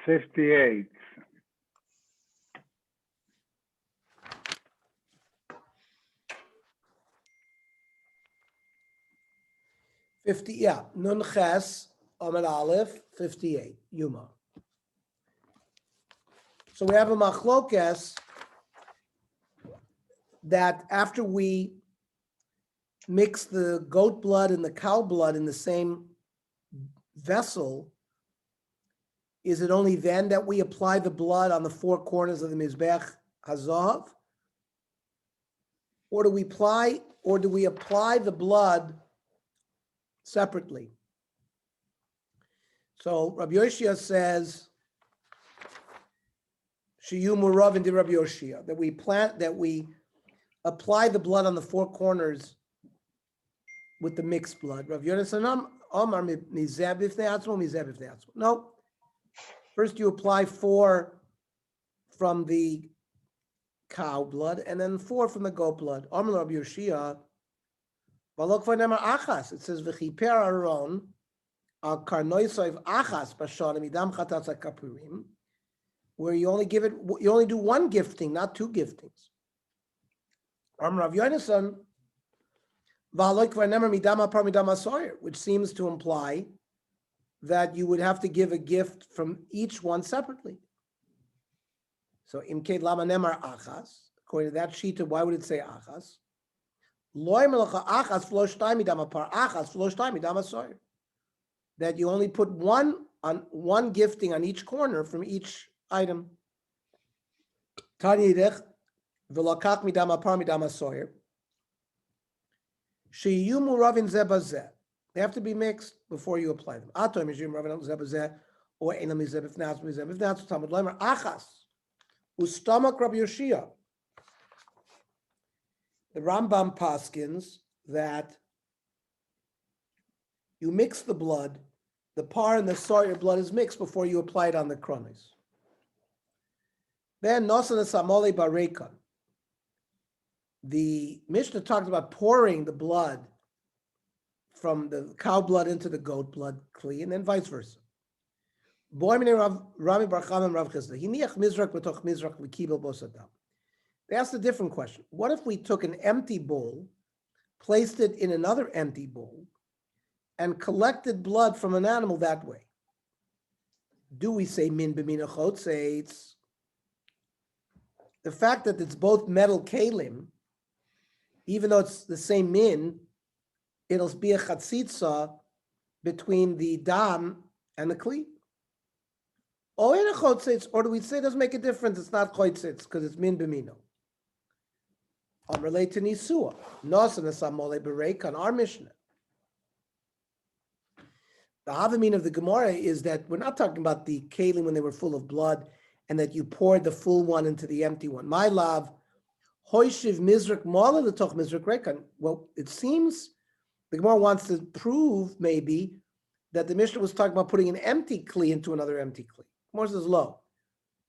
58. Nun Ches, Amid Aleph, 58, Yuma. So we have a machlokes that after we mix the goat blood and the cow blood in the same vessel, is it only then that we apply the blood on the four corners of the Mizbech Hazav? Or do we apply the blood separately? So Rabbi Yoshia says, Shiyu Murav and Rabbi Yoshia, that we apply the blood on the four corners with the mixed blood. Rabbi Yoshia Omar mizeb if they No. First you apply 4 from the cow blood and then 4 from the goat blood. Omar Rabbi Yoshia, it says v'chiper Aaron al karnoisoiv achas b'shonim idam chatatz kapurim, where you only do one gifting, not 2 giftings. Amar Rav Yonasan, which seems to imply that you would have to give a gift from each one separately. So imked lama nemar achas, according to that shita, why would it say achas? That you only put one gifting on each corner from each item. They have to be mixed before you apply them. The Rambam paskins that you mix the blood, the par and the sawyer blood is mixed before you apply it on the kronis. Then nosan samole barekan. The Mishnah talks about pouring the blood from the cow blood into the goat blood kli, and then vice versa. They asked a different question. What if we took an empty bowl, placed it in another empty bowl, and collected blood from an animal that way? Do we say min b'mina chotzeitz? The fact that it's both metal kalim, even though it's the same min, it'll be a chatzitza between the dam and the kli. Or in a chotzeitz, or do we say it doesn't make a difference? It's not chotzeitz because it's min b'mino. I'm related to Nisua. Nosan esamole berek on our Mishnah. The Havamin of the Gemara is that we're not talking about the kalim when they were full of blood and that you poured the full one into the empty one. My love, hoishiv mizrak mala l'toch mizrak rekan. Well, it seems the Gemara wants to prove maybe that the Mishnah was talking about putting an empty kli into another empty kli. Gemara says low.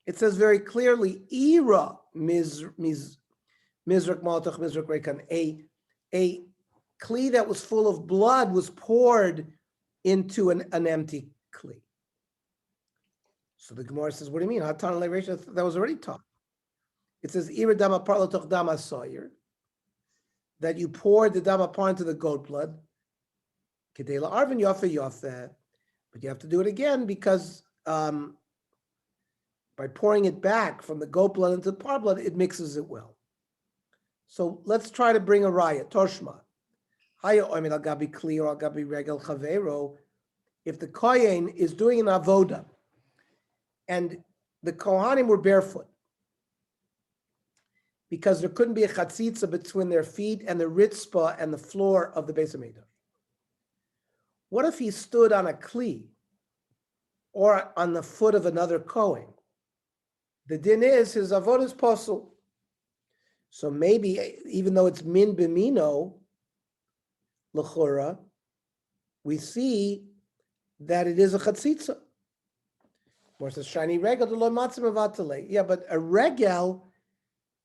It says very clearly, ira mizrak mala l'toch mizrak rekan. A kli that was full of blood was poured into an empty kli. So the Gemara says, what do you mean? That was already taught. It says, ira dama parla toch dama sawyer, that you poured the dama par into the goat blood. Kedela arvin yofe yofe, but you have to do it again because by pouring it back from the goat blood into the par blood, it mixes it well. So let's try to bring a raya. Toshma. If the kohen is doing an avoda and the kohanim were barefoot because there couldn't be a chatzitza between their feet and the ritzpah and the floor of the Beis HaMikdash, what if he stood on a kli or on the foot of another kohen? The din is his avodah is posel. So maybe even though it's min b'mino, l'chora, we see that it is a chatzitza. More says shiny regel, yeah, but a regel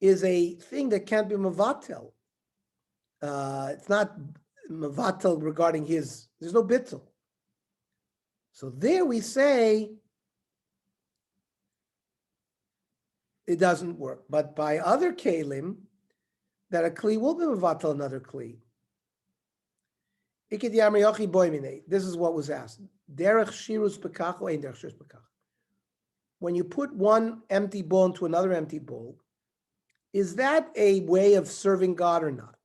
is a thing that can't be mavatel. It's not mavatel regarding there's no bittel. So there we say it doesn't work. But by other kelim, that a kli will be mevatel another kli. This is what was asked. Derech shirus bekach or ein derech shirus bekach. When you put one empty bowl into another empty bowl, is that a way of serving God or not?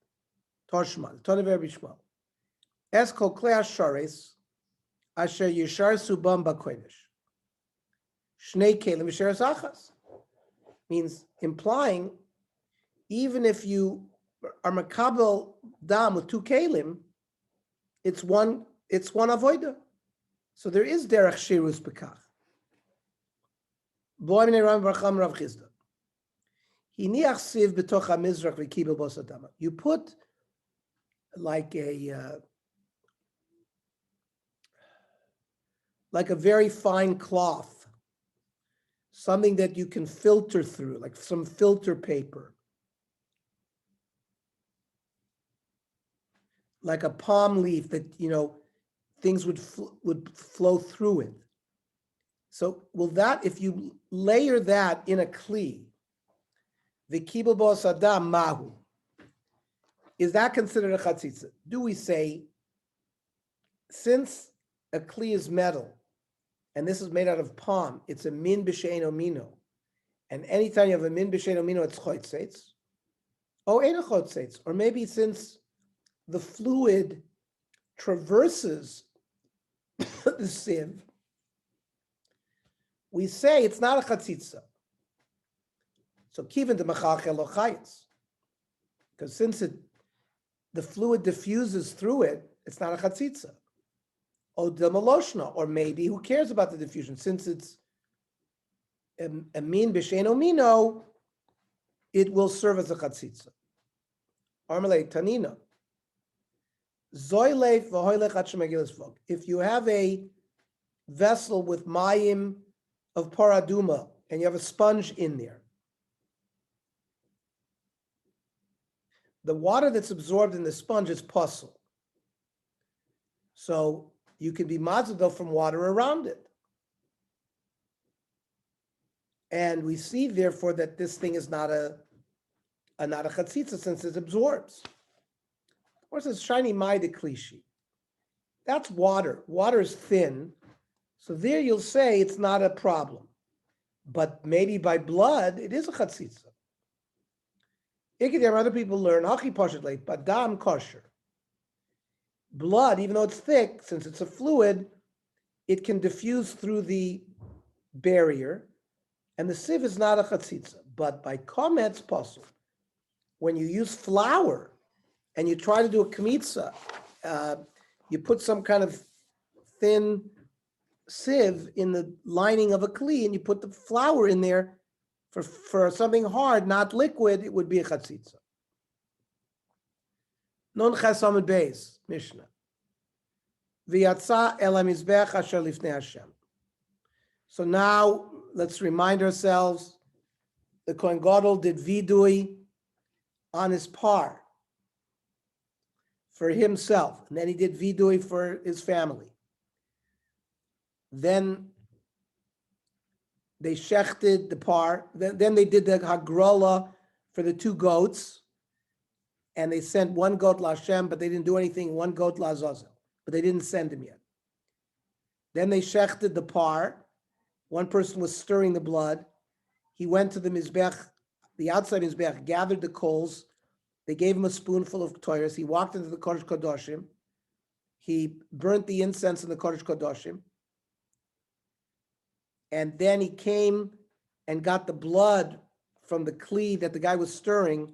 Toshman, Tonever Bishmal. Es kol klei hasharis asher yishar subam bakodesh. Shnei kelim v'sheres achas. Means implying, even if you are makabel dam with two kelim, it's one avoida. So there is derech shirus bekach. Bo amnei Ram Barcham Rav Chisda. Hiniach siv betoch hamizrach v'kibel bos adama. You put like a very fine cloth, something that you can filter through, like some filter paper, like a palm leaf that, things would flow through it. So will that, if you layer that in a kli, the kibel bos adam mahu, is that considered a chatzitza? Do we say, since a kli is metal, and this is made out of palm, it's a min b'she'eno mino, and anytime you have a min b'she'eno mino, it's chotzetz, or ein chotzetz, or maybe since the fluid traverses the sieve, we say it's not a chatzitza. So kiven de machachel lo chayitz, because since the fluid diffuses through it, it's not a chatzitza. Or the maloshna, or maybe who cares about the diffusion? Since it's a min b'she'eno mino, it will serve as a chatzitza. Armalei tanina. Zoylef v'hoylech at shemegilas vog. If you have a vessel with mayim of paraduma, and you have a sponge in there, the water that's absorbed in the sponge is puzzle. So you can be matzah from water around it. And we see, therefore, that this thing is not a chatzitza since it absorbs. Of course, it's shiny maida klishi. That's water. Water is thin. So there you'll say it's not a problem. But maybe by blood, it is a chatzitza. Other people learn, hachi pashat badam kosher. Blood, even though it's thick, since it's a fluid, it can diffuse through the barrier, and the sieve is not a chatzitza. But by kometz pasul, when you use flour and you try to do a kmitza, you put some kind of thin sieve in the lining of a kli, and you put the flour in there for something hard, not liquid, it would be a chatzitza. Non chasam beis Mishnah. V'yatsa el hamizbech asher lifnei Hashem. So now let's remind ourselves, the Kohen Gadol did vidui on his par for himself, and then he did vidui for his family. Then they shechted the par. Then they did the hagrola for the two goats, and they sent one goat LaHashem, but they didn't do anything. One goat LaZazel, but they didn't send him yet. Then they shechted the par. One person was stirring the blood. He went to the mizbech, the outside mizbech, gathered the coals. They gave him a spoonful of toiras. He walked into the Kodesh Kodoshim. He burnt the incense in the Kodesh Kodoshim. And then he came and got the blood from the kli that the guy was stirring,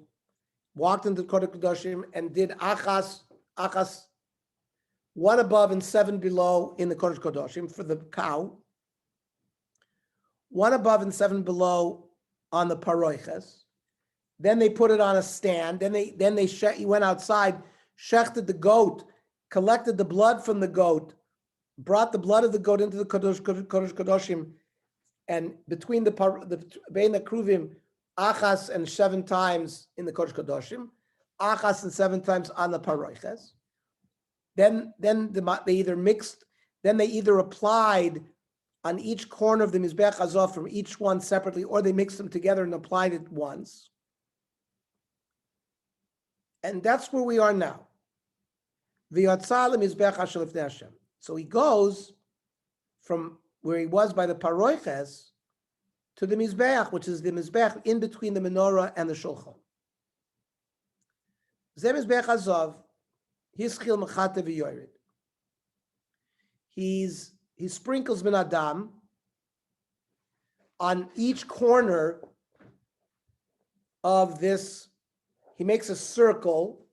walked into the Kodesh Kodoshim and did achas, one above and seven below in the Kodesh Kodoshim for the cow, one above and seven below on the paroiches. Then they put it on a stand. Then he went outside, shechted the goat, collected the blood from the goat, brought the blood of the goat into the Kodesh Kodoshim, and between the Bein Kruvim, achas and 7 times in the Kodesh Kodoshim, achas and 7 times on the paroiches. Then they either mixed, then they either applied on each corner of the Mizbech Azov from each one separately, or they mixed them together and applied it once. And that's where we are now. So he goes from where he was by the Paroiches to the Mizbeach, which is the Mizbeach in between the menorah and the Shulchan. Ze Mizbeach Azov, Hischil Mechate v'yored. He sprinkles Ben Adam on each corner of this. He makes a circle.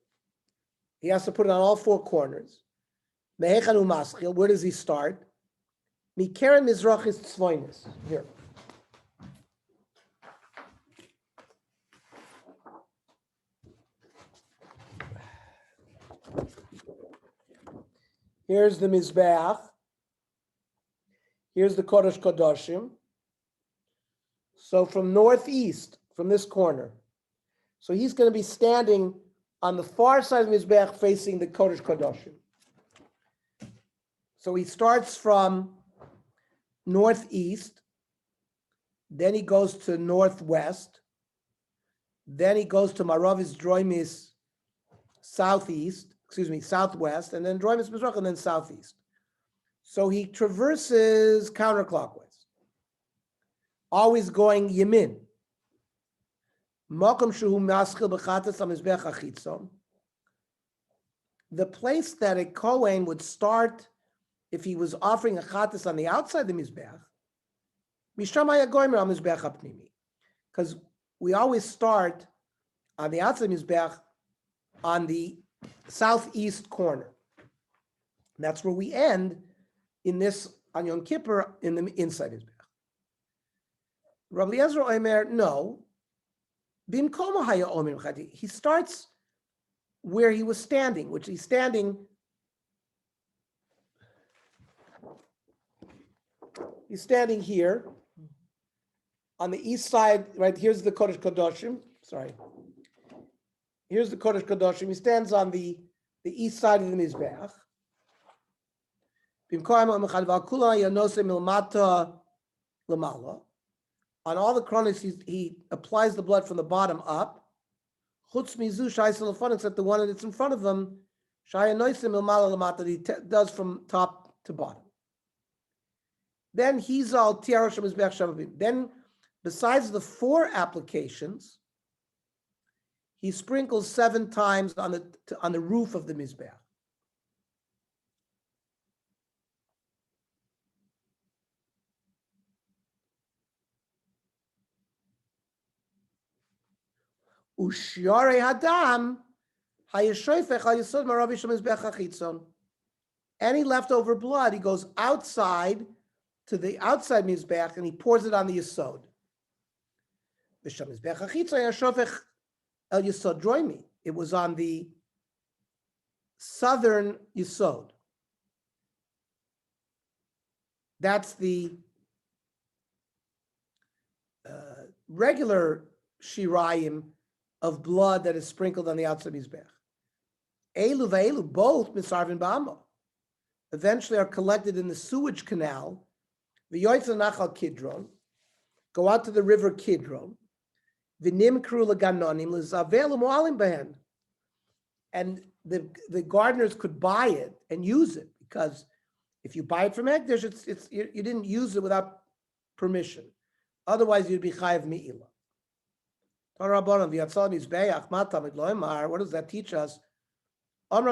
He has to put it on all four corners. Mehechanu Maschil, where does he start? Mikeren Mizrachis Tzvoinis. Here. Here's the Mizbeach. Here's the Kodesh Kodashim. So from northeast, from this corner. So he's going to be standing on the far side of the Mizbeach facing the Kodesh Kodashim. So he starts from northeast, then he goes to northwest, then he goes to Maravis Droimis southwest, and then Droimis Mizrach, and then southeast. So he traverses counterclockwise, always going Yemin. The place that a Kohen would start if he was offering a chatas on the outside of the Mizbeach, because we always start on the outside of the Mizbeach on the southeast corner. And that's where we end in this on Yom Kippur in the inside Mizbeach. Rabbi Eliezer Omer, no. He starts where he was standing, which he's standing. He's standing here on the east side, right? Here's the Kodesh Kodashim. Sorry. Here's the Kodesh Kodashim. He stands on the east side of the Mizbeach. On all the chronos, he applies the blood from the bottom up. Except the one that's in front of him, that he does from top to bottom. Then Then, besides the four applications, he sprinkles 7 times on the roof of the Mizbeach. Ushyare hadam hayeshoifech al yesod marav yisham mizbeach hachitzon. Any leftover blood, he goes outside to the outside mizbeach and he pours it on the yesod. V'sham mizbeach hachitzon hayeshofech el yesod droimi. It was on the southern yesod. That's the regular shirayim of blood that is sprinkled on the outside mizbeach. Elu ve'elu, both misarvin ba'amo, eventually are collected in the sewage canal. V'yoytza nachal Kidron, go out to the river Kidron. V'nimkru leganonim l'zavel u'moalim behen, and the gardeners could buy it and use it, because if you buy it from Ekdesh, it's you didn't use it without permission. Otherwise, you'd be chayav mi'ilah. What does that teach us? The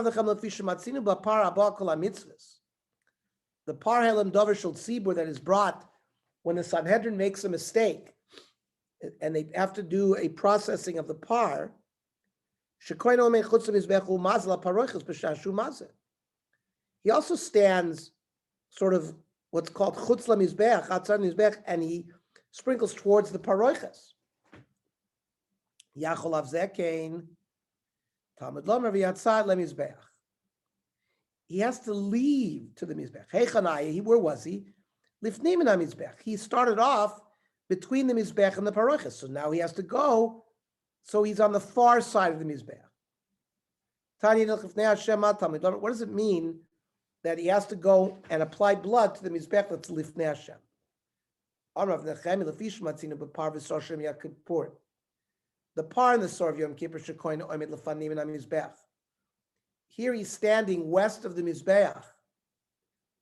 par helam dover shel tzibur that is brought when the Sanhedrin makes a mistake and they have to do a processing of the par. He also stands sort of what's called chutz lamizbeach, outside mizbeach, and he sprinkles towards the paroiches. Yachol avzekein, Talmud Lomer v'yatzad lemizbeach. He has to leave to the mizbeach. Hechanaya, where was he? Lifnim in mizbeach. He started off between the mizbeach and the paroiches, so now he has to go. So he's on the far side of the mizbeach. What does it mean that he has to go and apply blood to the mizbeach that's lifnei Hashem? Amrav Nechem Lefish Matzina B'Par V'Soshem Yakipur. The par in the Sor of Yom Kippur Shekoin Omed Lefanim and Mizbeach. Here he's standing west of the Mizbeach.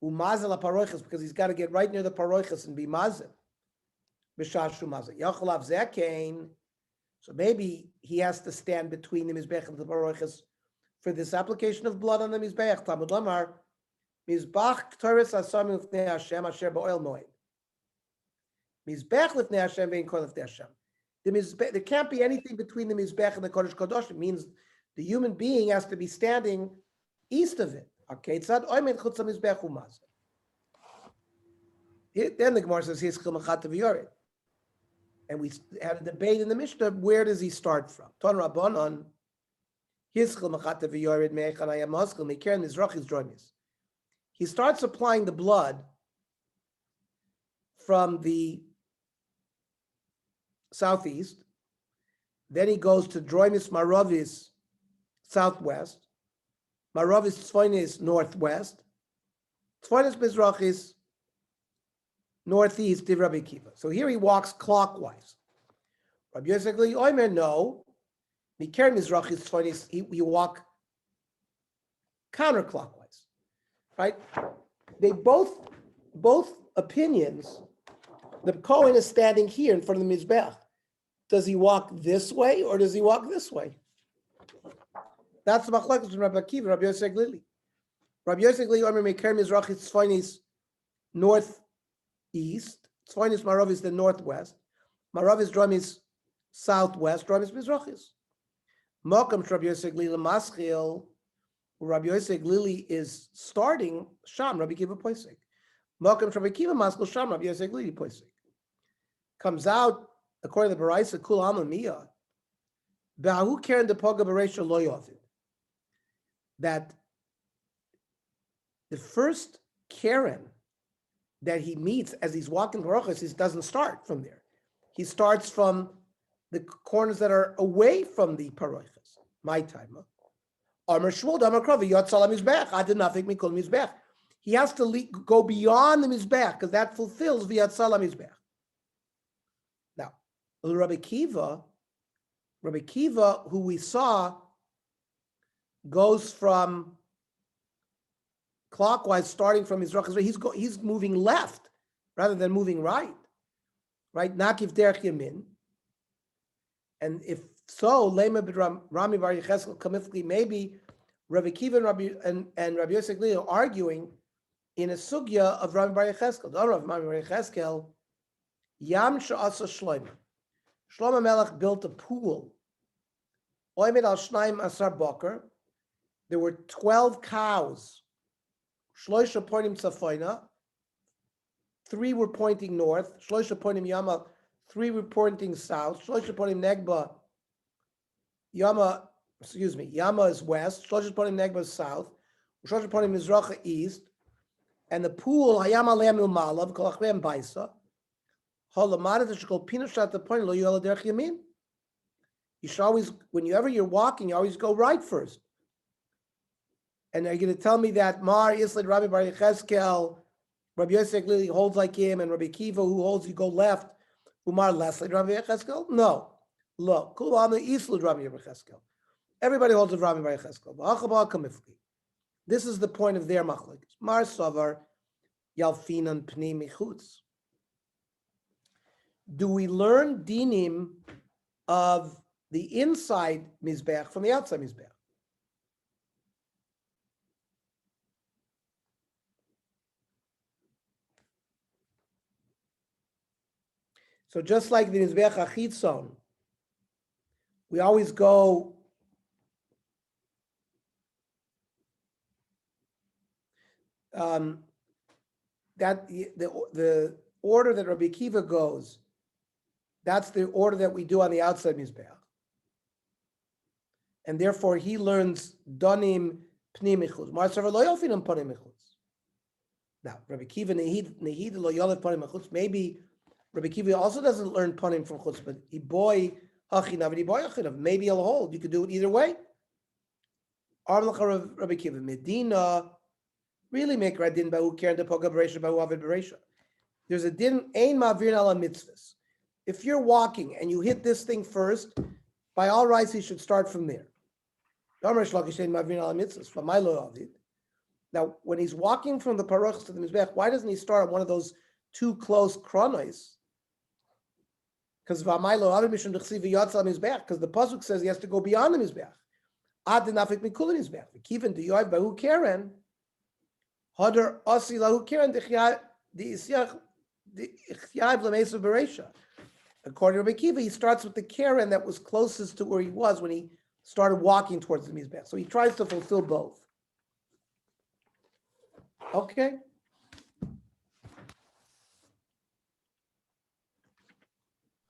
Umazel Paroiches, because he's got to get right near the Paroiches and be Mazel. B'Shashu Mazel. Yachalav Zekain. So maybe he has to stand between the Mizbeach and the Paroiches for this application of blood on the Mizbeach. Talmud Lamar. Mizbach K'toris Asam L'fnei Hashem Asher Ba'oil Moed. Mizbech L'fnei Hashem Ve'in Kol L'fnei Hashem. There can't be anything between the Mizbech and the Kodesh Kodosh. It means the human being has to be standing east of it. Okay, it's not Oimed Chutz HaMizbech Umaz. Then the Gemara says, Hischil Mechat V'yored. And we had a debate in the Mishnah, where does he start from? Ton Rabbanon, Hischil Mechat V'yored Me'echan Hayam Moschil Me'keren Mizrachis Dromis. He starts applying the blood from the southeast. Then he goes to Droimis Maravis southwest. Maravis Tzfonis northwest. Tzfonis Mizrachis northeast of Rabbi Akiva. So here he walks clockwise. Rabbi Yosef Oimer, no. Mikar Mizrachis Tzfonis, you walk counterclockwise. Right? They both opinions. The Kohen is standing here in front of the Mizbeach. Does he walk this way or does he walk this way? That's the machlokes from Rabbi Akiva, Rabbi Yosef Glili. Rabbi Yosef Glili, Omer Meker Mizrachis Tzfonis northeast. Tzfonis Maravis the northwest. Maravis Dromis southwest. Dromis Mizrachis. Mokam Rabbi Yosef Glili Maschil. Rabbi Yosef Glili is starting Sham Rabbi Akiva Poisek. Malcolm Rabbi Akiva Maskul Sham Rabbi Yosef Glili Poisek. Comes out according to the Baraisa Kul Amamiyah. Ba'hu Karen de Poga Bereisha Lo Yovid. That the first Karen that he meets as he's walking Baruchas, he doesn't start from there. He starts from the corners that are away from the Paroiches. My time. He has to go beyond the Mizbech because that fulfills V'yatzal Mizbech. Now, Rabbi Akiva, who we saw, goes from clockwise, starting from Mizrach. He's moving left rather than moving right. Right? Nakiv derech yamin. And if so, Lema Rami Bar Yecheskel Kamifli, maybe Rabbi Akiva and Rabbi Yosef Glili are arguing in a sugya of Rami Bar Yecheskel. The honor of Rami Bar Yecheskel, Yam Sha'asa Shlomo. Shlomo Melech built a pool. Oimed al Shnaim Asar Boker. There were 12 cows. Shloisha pointing Tzafoina. 3 were pointing north. Shloisha pointing Yama. 3 were pointing south. Shloisha pointing Negba. Yama is west. Shloisha pointing Negba is south. Shloisha pointing Mizracha east. And the pool, Hayama Le'am Malav, Kolachvem Baisa. Holamada Shkol Pinashat the point, Lo Yola Derech Yamin. You should always, whenever you're walking, you always go right first. And are you going to tell me that Mar Islid Rabbi Bar Yecheskel, Rabbi Yosef Glili holds like him, and Rabbi Akiva, who holds you go left, Umar Leslid Rabbi Yecheskel? No. Look, Kulama Islid Rabbi Yecheskel. Everybody holds with Rabbi Bar Yecheskel. This is the point of their machlokes. Mar Savar Yalfinan Pnei Michutz. Do we learn dinim of the inside Mizbeach from the outside Mizbeach? So just like the Mizbeach Achitzon, we always go that the order that Rabbi Akiva goes, that's the order that we do on the outside Mizbeach. And therefore he learns Donim Pnei Michutz. Marsavar lo yofinam Pnei Michutz. Now, Rabbi Akiva Nehid lo yolef Pnei Michutz. Maybe Rabbi Akiva also doesn't learn Pnei from Chutz, but Iboy Hachinav and Iboy Hachinav. Maybe he'll hold. You could do it either way. Armlacha Rabbi Akiva Medina really make Radin Bahu Karen de Poga Beresha Bahu Avid Beresha. There's a din ein ma'avir ala mitzvahs. If you're walking and you hit this thing first, by all rights, he should start from there. Now, when he's walking from the parochs to the mizbech, why doesn't he start on one of those two close chronos? Because the pasuk says he has to go beyond the mizbech. Ad denafik mikul mizbech. Kiven de yoav bahu keren. Hadar asi lahu keren de isyach de ichyav lemesu beresha. According to Rabbi Kiva, he starts with the keren that was closest to where he was when he started walking towards the mizbech. So he tries to fulfill both. Okay.